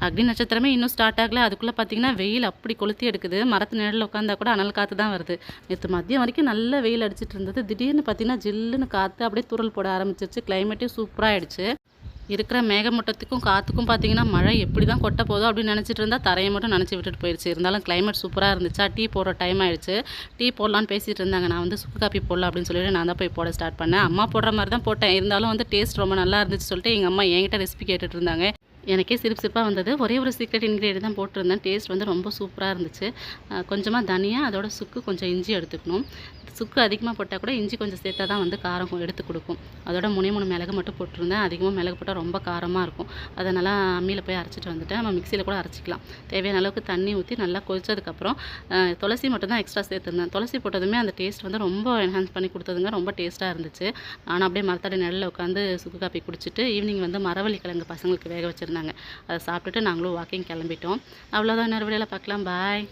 அக்னி நட்சத்திரமே இன்னும் ஸ்டார்ட் ஆகல. அதுக்குள்ளே பார்த்தீங்கன்னா வெயில் அப்படி கொளுத்தி எடுக்குது. மரத்து நிழலில் உட்காந்தா கூட அனல் காற்று தான் வருது. நேற்று மதியம் வரைக்கும் நல்ல வெயில் அடிச்சிட்டு இருந்தது. திடீர்னு பார்த்தீங்கன்னா ஜில்லுன்னு காற்று அப்படியே தூறல் போட ஆரம்பிச்சிருச்சு. கிளைமேட்டே சூப்பராக ஆயிடுச்சு. இருக்கிற மேகமூட்டத்துக்கும் காற்றுக்கும் பார்த்தீங்கன்னா மழை எப்படி தான் கொட்ட போதோ அப்படின்னு நினச்சிட்டு இருந்தால் தரையை மட்டும் நினச்சி விட்டுட்டு போயிடுச்சு. இருந்தாலும் கிளைமேட் சூப்பராக இருந்துச்சா, டீ போடுற டைம் ஆயிடுச்சு. டீ போடலான்னு பேசிகிட்டு இருந்தாங்க. நான் வந்து சுக்கு காப்பி போடலாம் அப்படின்னு சொல்லிட்டு நான் தான் போய் போட ஸ்டார்ட் பண்ணேன். அம்மா போடுற மாதிரி தான் போட்டேன். இருந்தாலும் வந்து டேஸ்ட் ரொம்ப நல்லா இருந்துச்சு சொல்லிட்டு எங்கள் அம்மா என்கிட்ட ரெசிபி கேட்டுட்டு இருந்தாங்க. எனக்கே சிரிப்பு சிரிப்பாக வந்தது. ஒரே ஒரு சீக்ரெட் இன்க்ரீடியன்ட் தான் போட்டிருந்தேன். டேஸ்ட் வந்து ரொம்ப சூப்பராக இருந்துச்சு. கொஞ்சமாக தனியா, அதோட சுக்கு, கொஞ்சம் இஞ்சி எடுத்துக்கணும். சுக்கு அதிகமாக போட்டால் கூட இஞ்சி கொஞ்சம் சேர்த்தா தான் வந்து காரம் எடுத்து கொடுக்கும். அதோட 3 மிளகு மட்டும் போட்டிருந்தேன். அதிகமாக மிளகு போட்டால் ரொம்ப காரமாக இருக்கும். அதை நல்லா அம்மியில் போய் அரைச்சிட்டு வந்துட்டேன். நம்ம மிக்சியில் கூட அரைச்சிக்கலாம். தேவையான அளவுக்கு தண்ணி ஊற்றி நல்லா கொதிச்சதுக்கப்புறம் துளசி மட்டும் தான் எக்ஸ்ட்ரா சேர்த்துருந்தேன். துளசி போட்டதுமே அந்த டேஸ்ட் வந்து ரொம்ப என்ஹான்ஸ் பண்ணி கொடுத்ததுங்க. ரொம்ப டேஸ்ட்டாக இருந்துச்சு. நானும் அப்படியே மரத்தடி நிழலில் உட்காந்து சுக்கு காப்பி குடிச்சிட்டு ஈவினிங் வந்து மரவள்ளி கிழங்கு பசங்களுக்கு வேக வச்சுருந்தாங்க. அதை சாப்பிட்டுட்டு நாங்களும் வாக்கிங் கிளம்பிட்டோம். அவ்வளோதான். இன்னொரு வீடியோவில் பார்க்கலாம். பாய்.